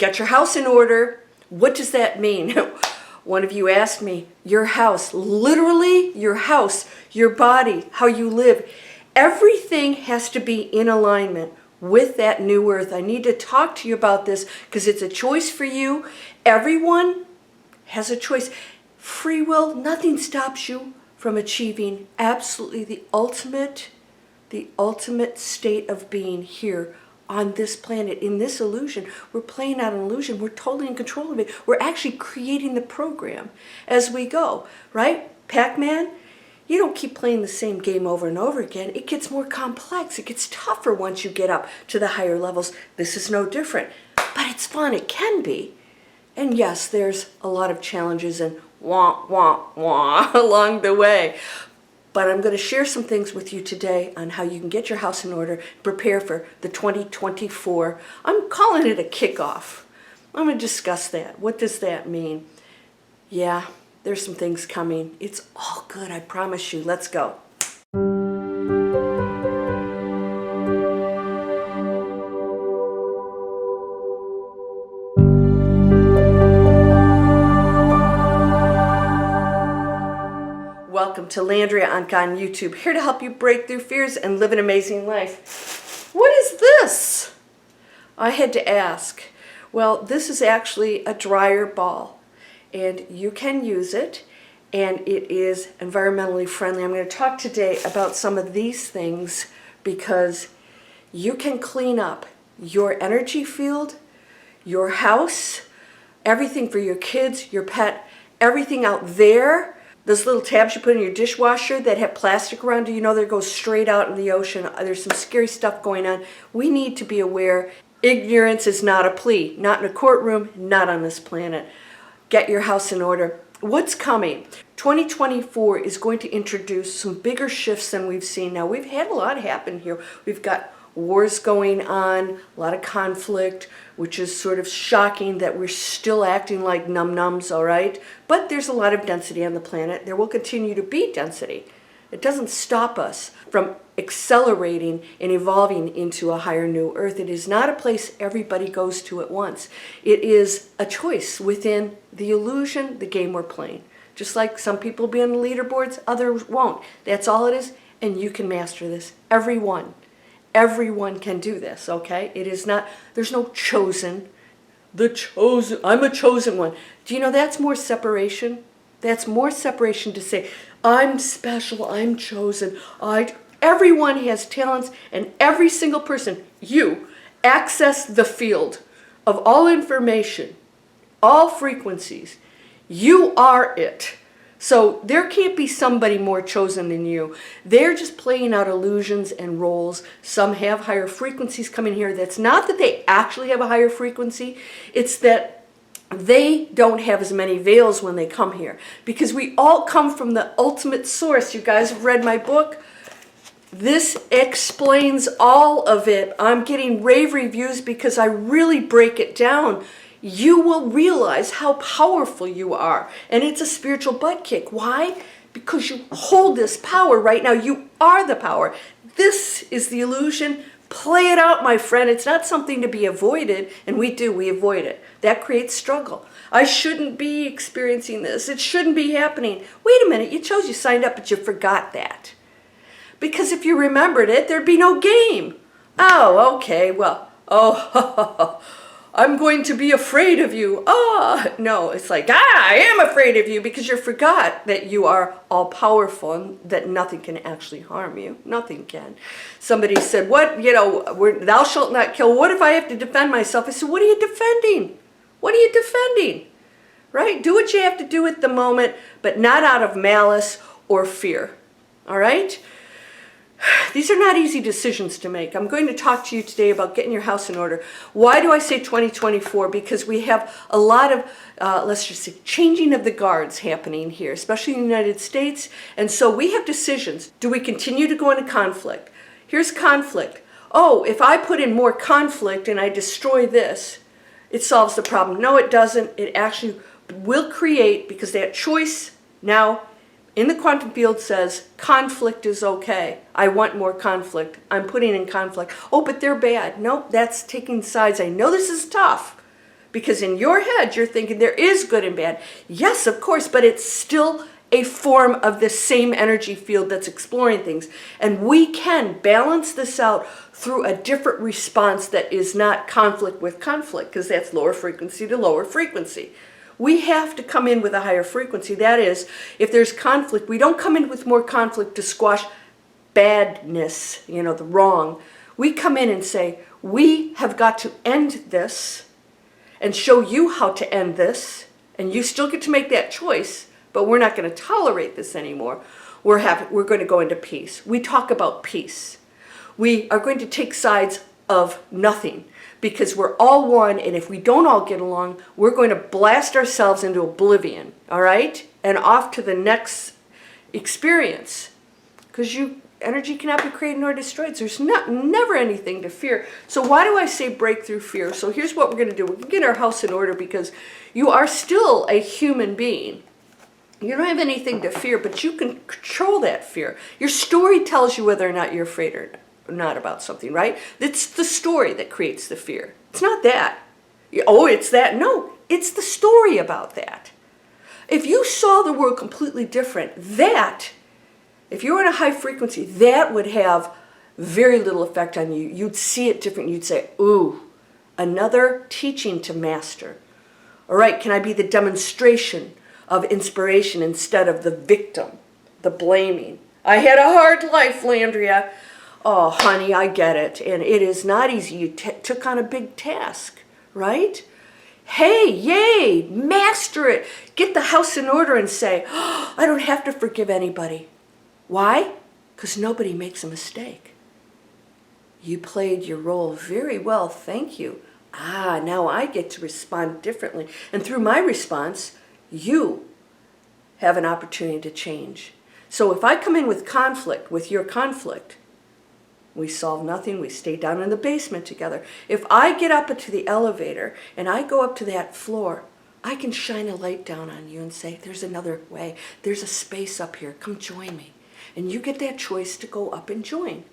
Get your house in order. What does that mean? One of you asked me, your house, literally your house, your body, how you live. Everything has to be in alignment with that new earth. I need to talk to you about this because it's a choice for you. Everyone has a choice. Free will, nothing stops you from achieving absolutely the ultimate state of being here on this planet, in this illusion. We're playing out an illusion. We're totally in control of it. We're actually creating the program as we go, right? Pac-Man, you don't keep playing the same game over and over again. It gets more complex. It gets tougher once you get up to the higher levels. This is no different, but it's fun. It can be. And yes, there's a lot of challenges and wah, wah, wah along the way. But I'm going to share some things with you today on how you can get your house in order, prepare for the 2024. I'm calling it a kickoff. I'm going to discuss that. What does that mean? Yeah, there's some things coming. It's all good, I promise you. Let's go. Welcome to Landria, Onkka on YouTube, here to help you break through fears and live an amazing life. What is this? I had to ask. Well, this is actually a dryer ball, and you can use it, and it is environmentally friendly. I'm going to talk today about some of these things because you can clean up your energy field, your house, everything for your kids, your pet, everything out there. Those little tabs you put in your dishwasher that have plastic around, do you know they go straight out in the ocean? There's some scary stuff going on. We need to be aware. Ignorance is not a plea. Not in a courtroom, not on this planet. Get your house in order. What's coming? 2024 is going to introduce some bigger shifts than we've seen. Now, we've had a lot happen here. We've got wars going on, a lot of conflict, which is sort of shocking that we're still acting like num-nums, all right? But there's a lot of density on the planet. There will continue to be density. It doesn't stop us from accelerating and evolving into a higher new earth. It is not a place everybody goes to at once. It is a choice within the illusion, the game we're playing. Just like some people will be on the leaderboards, others won't. That's all it is, and you can master this. Everyone can do this, okay? It is not, there's no chosen, I'm a chosen one. Do you know that's more separation? That's more separation to say, I'm special, I'm chosen. Everyone has talents, and every single person, you, access the field of all information, all frequencies. You are it. So there can't be somebody more chosen than you. They're just playing out illusions and roles. Some have higher frequencies coming here. That's not that they actually have a higher frequency. It's that they don't have as many veils when they come here. Because we all come from the ultimate source. You guys have read my book. This explains all of it. I'm getting rave reviews because I really break it down. You will realize how powerful you are. And it's a spiritual butt kick. Why? Because you hold this power right now. You are the power. This is the illusion. Play it out, my friend. It's not something to be avoided, and we avoid it. That creates struggle. I shouldn't be experiencing this. It shouldn't be happening. Wait a minute, you signed up, but you forgot that. Because if you remembered it, there'd be no game. Oh, okay, well, I'm going to be afraid of you. No, it's like, I am afraid of you because you forgot that you are all powerful and that nothing can actually harm you. Nothing can. Somebody said, thou shalt not kill. What if I have to defend myself? I said, what are you defending? What are you defending? Right? Do what you have to do at the moment, but not out of malice or fear. All right? These are not easy decisions to make. I'm going to talk to you today about getting your house in order. Why do I say 2024? Because we have a lot of, let's just say, changing of the guards happening here, especially in the United States. And so we have decisions. Do we continue to go into conflict? Here's conflict. Oh, if I put in more conflict and I destroy this, it solves the problem. No, it doesn't. It actually will create, because that choice now in the quantum field says conflict is okay. I want more conflict. I'm putting in conflict. Oh, but they're bad. Nope, that's taking sides. I know this is tough, Because in your head, you're thinking there is good and bad. Yes, of course, but it's still a form of the same energy field that's exploring things. And we can balance this out through a different response that is not conflict with conflict, because that's lower frequency to lower frequency. We have to come in with a higher frequency. That is, if there's conflict, we don't come in with more conflict to squash badness, the wrong. We come in and say, we have got to end this and show you how to end this. And you still get to make that choice, but we're not going to tolerate this anymore. We're going to go into peace. We talk about peace. We are going to take sides of nothing because we're all one, and if we don't all get along, we're going to blast ourselves into oblivion, all right? And off to the next experience, because energy cannot be created nor destroyed. So there's never anything to fear. So why do I say break through fear? So here's what we're going to do. We're going to get our house in order because you are still a human being. You don't have anything to fear, but you can control that fear. Your story tells you whether or not you're afraid or not about something, right? It's the story that creates the fear. It's not that. Oh, it's that. No, it's the story about that. If you saw the world completely different, if you were in a high frequency, that would have very little effect on you. You'd see it different. You'd say, ooh, another teaching to master. All right, can I be the demonstration of inspiration instead of the victim, the blaming? I had a hard life, Landria. Oh, honey, I get it. And it is not easy. You took on a big task, right? Hey, yay, master it. Get the house in order and say, oh, I don't have to forgive anybody. Why? Because nobody makes a mistake. You played your role very well, thank you. Now I get to respond differently. And through my response, you have an opportunity to change. So if I come in with conflict, with your conflict, we solve nothing, we stay down in the basement together. If I get up into the elevator and I go up to that floor, I can shine a light down on you and say, there's another way. There's a space up here. Come join me. And you get that choice to go up and join.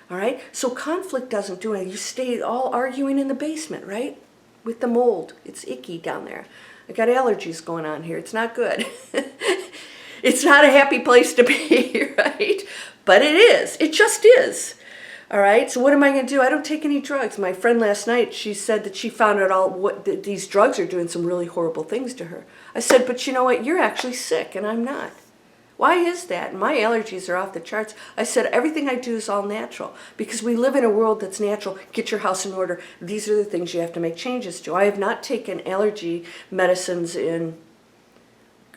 All right? So conflict doesn't do anything. You stay all arguing in the basement, right? With the mold. It's icky down there. I got allergies going on here. It's not good. It's not a happy place to be, right? But it is. It just is. All right, so what am I going to do? I don't take any drugs. My friend last night, she said that she found out these drugs are doing some really horrible things to her. I said, but you know what? You're actually sick, and I'm not. Why is that? My allergies are off the charts. I said, everything I do is all natural, because we live in a world that's natural. Get your house in order. These are the things you have to make changes to. I have not taken allergy medicines in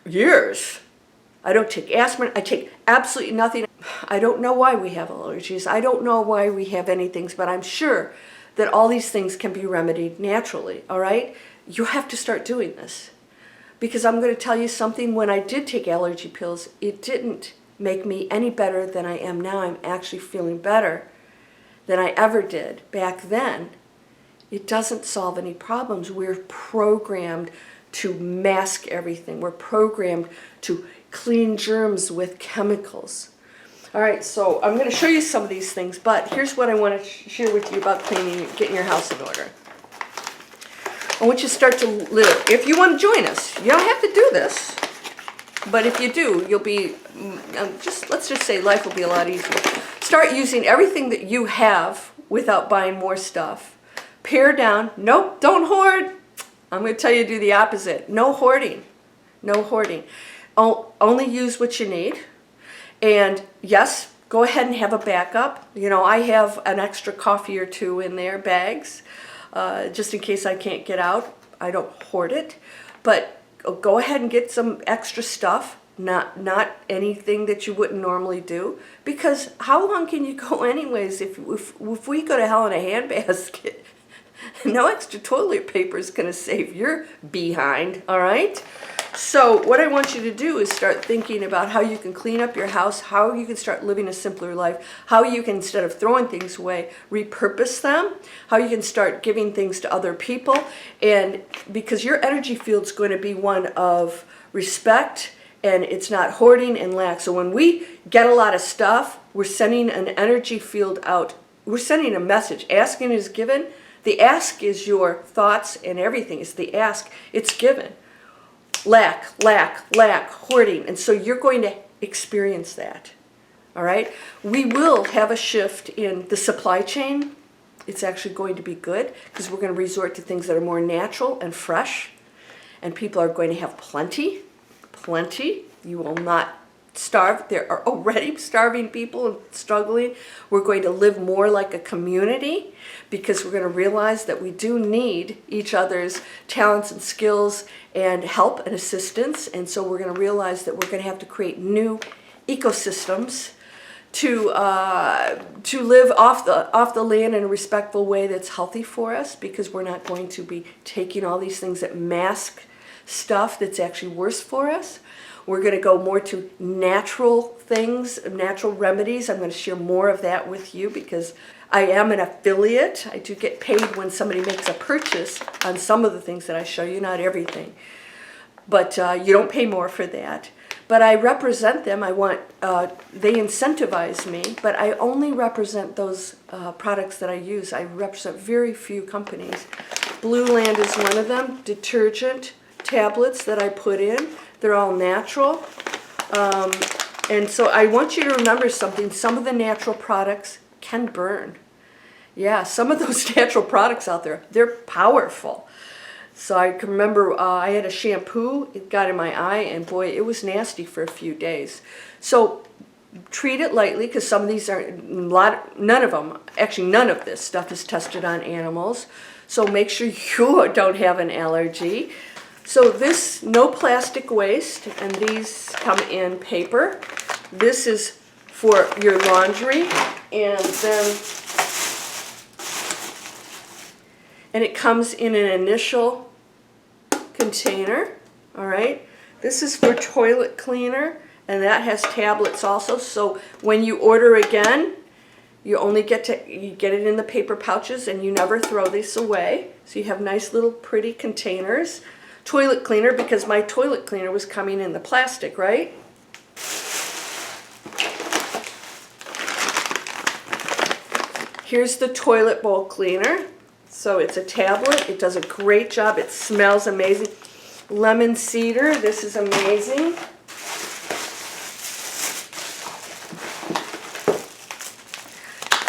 years. I don't take aspirin. I take absolutely nothing. I don't know why we have allergies. I don't know why we have anything, but I'm sure that all these things can be remedied naturally, all right? You have to start doing this. Because I'm going to tell you something, when I did take allergy pills, it didn't make me any better than I am now. I'm actually feeling better than I ever did back then. It doesn't solve any problems. We're programmed to mask everything. We're programmed to clean germs with chemicals. All right, so I'm going to show you some of these things, but here's what I want to share with you about cleaning, getting your house in order. I want you to start to live. If you want to join us, you don't have to do this, but if you do, you'll be, let's just say life will be a lot easier. Start using everything that you have without buying more stuff. Pare down. Nope, don't hoard. I'm going to tell you to do the opposite. No hoarding. No hoarding. Only use what you need. And yes, go ahead and have a backup. You know, I have an extra coffee or two in there, bags, just in case I can't get out. I don't hoard it. But go ahead and get some extra stuff, not anything that you wouldn't normally do. Because how long can you go anyways if we go to hell in a handbasket? No extra toilet paper is going to save your behind, all right? So what I want you to do is start thinking about how you can clean up your house, how you can start living a simpler life, how you can, instead of throwing things away, repurpose them, how you can start giving things to other people. And because your energy field is going to be one of respect, and it's not hoarding and lack. So when we get a lot of stuff, we're sending an energy field out. We're sending a message. Asking is given. The ask is your thoughts and everything. It's the ask. It's given. Lack, hoarding. And so you're going to experience that. All right? We will have a shift in the supply chain. It's actually going to be good because we're going to resort to things that are more natural and fresh. And people are going to have plenty. You will not starve. There are already starving people and struggling. We're going to live more like a community because we're going to realize that we do need each other's talents and skills and help and assistance. And so we're going to realize that we're going to have to create new ecosystems to live off the land in a respectful way that's healthy for us, because we're not going to be taking all these things that mask stuff that's actually worse for us. We're going to go more to natural things, natural remedies. I'm going to share more of that with you because I am an affiliate. I do get paid when somebody makes a purchase on some of the things that I show you, not everything. But you don't pay more for that. But I represent them. They incentivize me, but I only represent those products that I use. I represent very few companies. Blue Land is one of them. Detergent tablets that I put in. They're all natural. And so I want you to remember something. Some of the natural products can burn. Yeah, some of those natural products out there, they're powerful. So I can remember I had a shampoo, it got in my eye, and boy, it was nasty for a few days. So treat it lightly, because some of these none of this stuff is tested on animals. So make sure you don't have an allergy. So this, no plastic waste, and these come in paper. This is for your laundry, and it comes in an initial container, all right? This is for toilet cleaner, and that has tablets also. So when you order again, you only get it in the paper pouches, and you never throw these away. So you have nice little pretty containers. Toilet cleaner, because my toilet cleaner was coming in the plastic, right? Here's the toilet bowl cleaner. So it's a tablet. It does a great job. It smells amazing. Lemon cedar. This is amazing.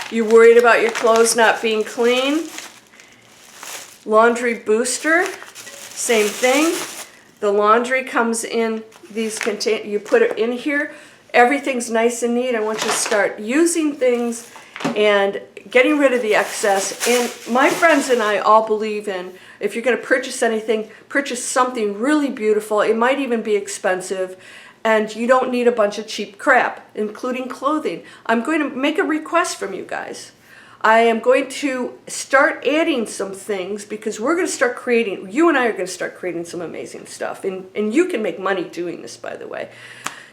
You're worried about your clothes not being clean? Laundry booster. Same thing. The laundry comes in these containers. You put it in here. Everything's nice and neat. I want you to start using things and getting rid of the excess. And my friends and I all believe in, if you're going to purchase anything, purchase something really beautiful. It might even be expensive, and you don't need a bunch of cheap crap, including clothing. I'm going to make a request from you guys. I am going to start adding some things, because we're going to start creating, you and I are going to start creating some amazing stuff. And you can make money doing this, by the way.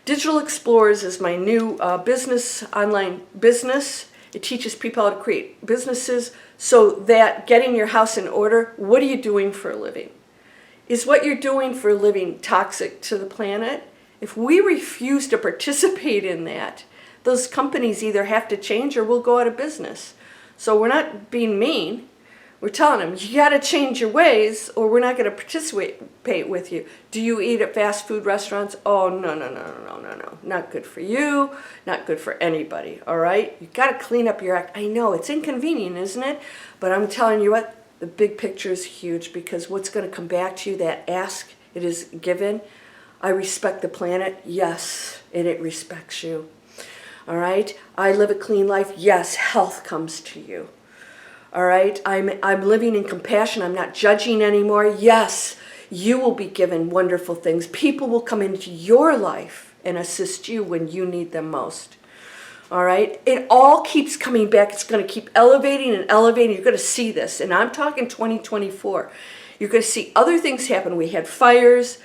Digital Explorers is my new online business. It teaches people how to create businesses so that getting your house in order, what are you doing for a living? Is what you're doing for a living toxic to the planet? If we refuse to participate in that, those companies either have to change or we'll go out of business. So we're not being mean. We're telling them, you got to change your ways or we're not going to participate with you. Do you eat at fast food restaurants? Oh, no. Not good for you. Not good for anybody, all right? You got to clean up your act. I know, it's inconvenient, isn't it? But I'm telling you what, the big picture is huge, because what's going to come back to you, that ask, it is given. I respect the planet, yes, and it respects you. All right? I live a clean life, yes, health comes to you. All right? I'm living in compassion. I'm not judging anymore. Yes, you will be given wonderful things. People will come into your life and assist you when you need them most. All right? It all keeps coming back. It's going to keep elevating and elevating. You're going to see this. And I'm talking 2024. You're going to see other things happen. We had fires,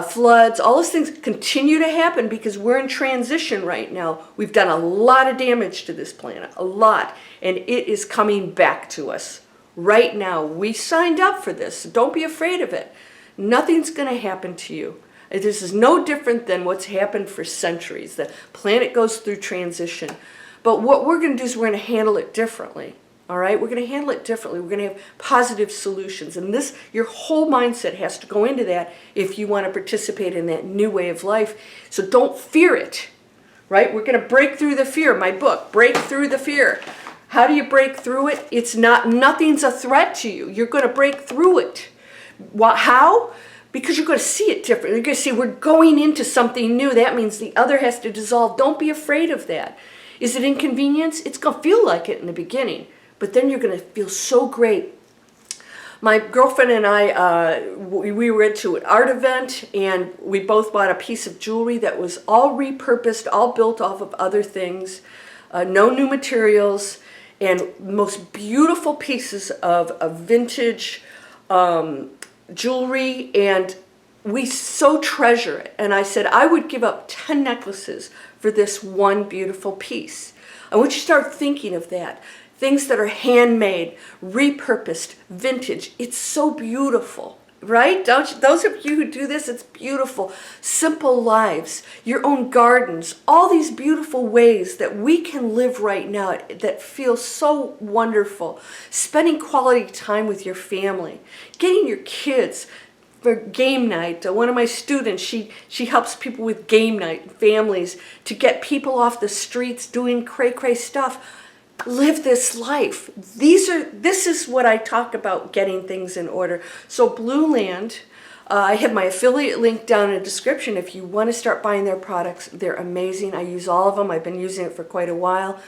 floods, all those things continue to happen because we're in transition right now. We've done a lot of damage to this planet, a lot, and it is coming back to us right now. We signed up for this. So don't be afraid of it. Nothing's going to happen to you. This is no different than what's happened for centuries. The planet goes through transition. But what we're going to do is we're going to handle it differently. All right, we're going to handle it differently. We're going to have positive solutions. And this, your whole mindset has to go into that if you want to participate in that new way of life. So don't fear it, right? We're going to break through the fear. My book, Break Through the Fear. How do you break through it? It's not, nothing's a threat to you. You're going to break through it. How? Because you're going to see it differently. You're going to see we're going into something new. That means the other has to dissolve. Don't be afraid of that. Is it inconvenience? It's going to feel like it in the beginning. But then you're going to feel so great. My girlfriend and I, we went to an art event, and we both bought a piece of jewelry that was all repurposed, all built off of other things, no new materials, and most beautiful pieces of vintage jewelry, and we so treasure it. And I said, I would give up 10 necklaces for this one beautiful piece. I want you to start thinking of that. Things that are handmade, repurposed, vintage. It's so beautiful, right? Don't you, those of you who do this, it's beautiful. Simple lives, your own gardens, all these beautiful ways that we can live right now that feel so wonderful. Spending quality time with your family, getting your kids for game night. One of my students, she helps people with game night, families, to get people off the streets doing cray-cray stuff. Live this life. This is what I talk about, getting things in order. So Blue Land, I have my affiliate link down in the description if you want to start buying their products. They're amazing. I use all of them. I've been using it for quite a while.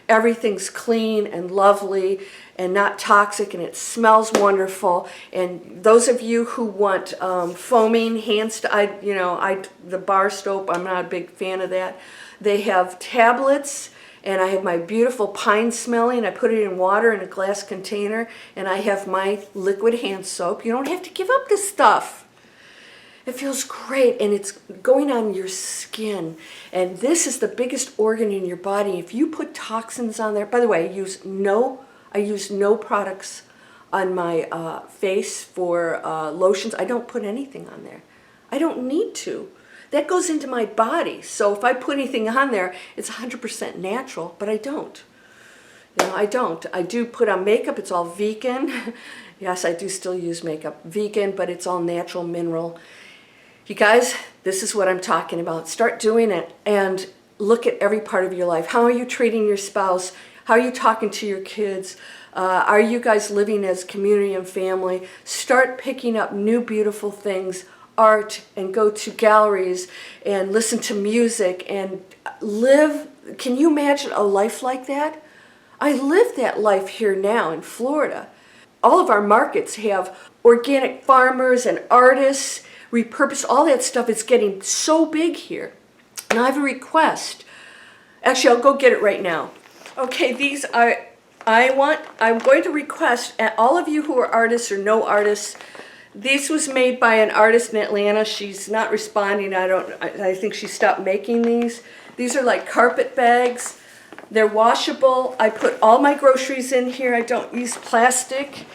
Everything's clean and lovely and not toxic, and it smells wonderful. And those of you who want foaming hand, the bar soap, I'm not a big fan of that. They have tablets. And I have my beautiful pine smelling. I put it in water in a glass container. And I have my liquid hand soap. You don't have to give up this stuff. It feels great, and it's going on your skin. And this is the biggest organ in your body. If you put toxins on there, by the way, I use no products on my face for lotions. I don't put anything on there. I don't need to. That goes into my body. So if I put anything on there, it's 100% natural, but I don't. I don't. I do put on makeup. It's all vegan. Yes, I do still use makeup. Vegan, but it's all natural, mineral. You guys, this is what I'm talking about. Start doing it and look at every part of your life. How are you treating your spouse? How are you talking to your kids? Are you guys living as community and family? Start picking up new beautiful things, art, and go to galleries and listen to music and live. Can you imagine a life like that? I live that life here now in Florida. All of our markets have organic farmers and artists, repurposed, all that stuff is getting so big here. And I have a request. Actually, I'll go get it right now. Okay, these are, I'm going to request all of you who are artists or no artists. This was made by an artist in Atlanta. She's not responding. I think she stopped making these. These are like carpet bags. They're washable. I put all my groceries in here. I don't use plastic.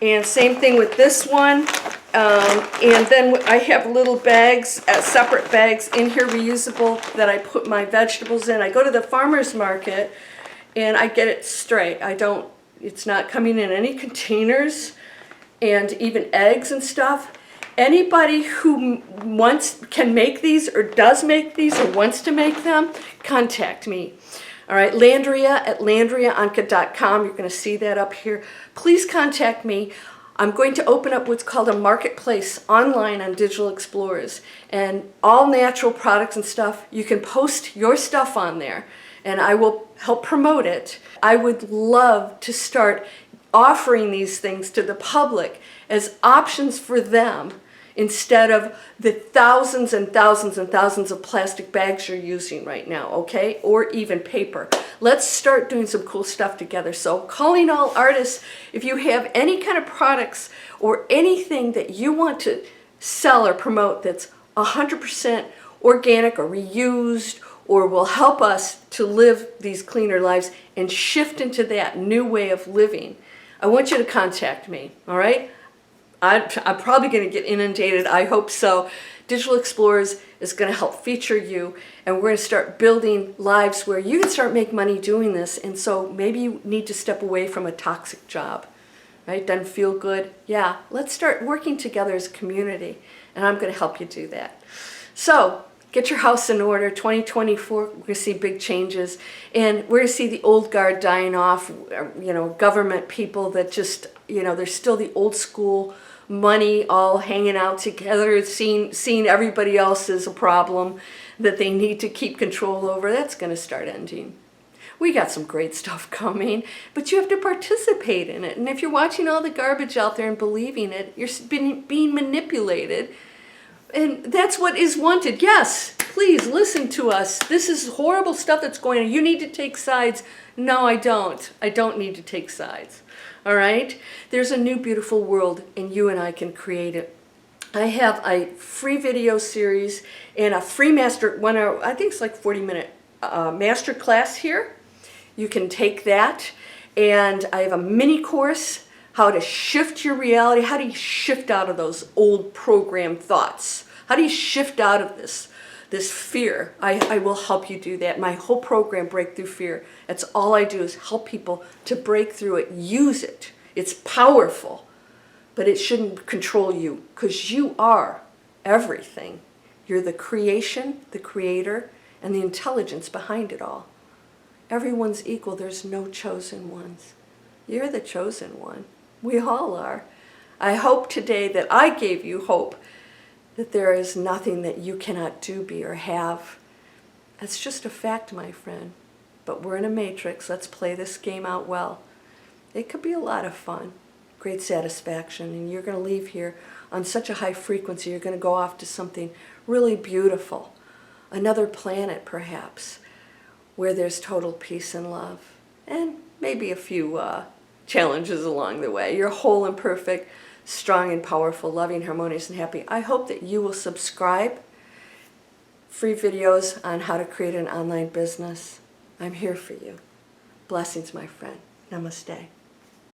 And same thing with this one. And then I have little bags, separate bags in here, reusable, that I put my vegetables in. I go to the farmer's market and I get it straight. It's not coming in any containers. And even eggs and stuff. Anybody who can make these or does make these or wants to make them, contact me. All right, Landria at landriaonkka.com. You're going to see that up here. Please contact me. I'm going to open up what's called a marketplace online on Digital Explorers. And all natural products and stuff, you can post your stuff on there. And I will help promote it. I would love to start offering these things to the public as options for them instead of the thousands and thousands and thousands of plastic bags you're using right now, okay? Or even paper. Let's start doing some cool stuff together. So calling all artists, if you have any kind of products or anything that you want to sell or promote that's 100% organic or reused or will help us to live these cleaner lives and shift into that new way of living, I want you to contact me, all right? I'm probably going to get inundated. I hope so. Digital Explorers is going to help feature you, and we're going to start building lives where you can start make money doing this. And so maybe you need to step away from a toxic job, right? Doesn't feel good. Yeah, let's start working together as a community, and I'm going to help you do that. So get your house in order. 2024, we're going to see big changes, and we're going to see the old guard dying off, government people that just, there's still the old school money all hanging out together, seeing everybody else as a problem that they need to keep control over. That's going to start ending. We got some great stuff coming, but you have to participate in it. And if you're watching all the garbage out there and believing it, you're being manipulated. And that's what is wanted. Yes, please listen to us. This is horrible stuff that's going on. You need to take sides. No, I don't. I don't need to take sides. All right? There's a new beautiful world, and you and I can create it. I have a free video series and a free I think it's like 40-minute master class here. You can take that. And I have a mini course, how to shift your reality. How do you shift out of those old programmed thoughts? How do you shift out of this fear? I will help you do that. My whole program, Breakthrough Fear, that's all I do is help people to break through it, use it. It's powerful, but it shouldn't control you, because you are everything. You're the creation, the creator, and the intelligence behind it all. Everyone's equal. There's no chosen ones. You're the chosen one. We all are. I hope today that I gave you hope that there is nothing that you cannot do, be, or have. That's just a fact, my friend. But we're in a matrix. Let's play this game out well. It could be a lot of fun, great satisfaction, and you're going to leave here on such a high frequency. You're going to go off to something really beautiful, another planet perhaps, where there's total peace and love, and maybe a few challenges along the way. You're whole and perfect, strong and powerful, loving, harmonious, and happy. I hope that you will subscribe. Free videos on how to create an online business. I'm here for you. Blessings, my friend. Namaste.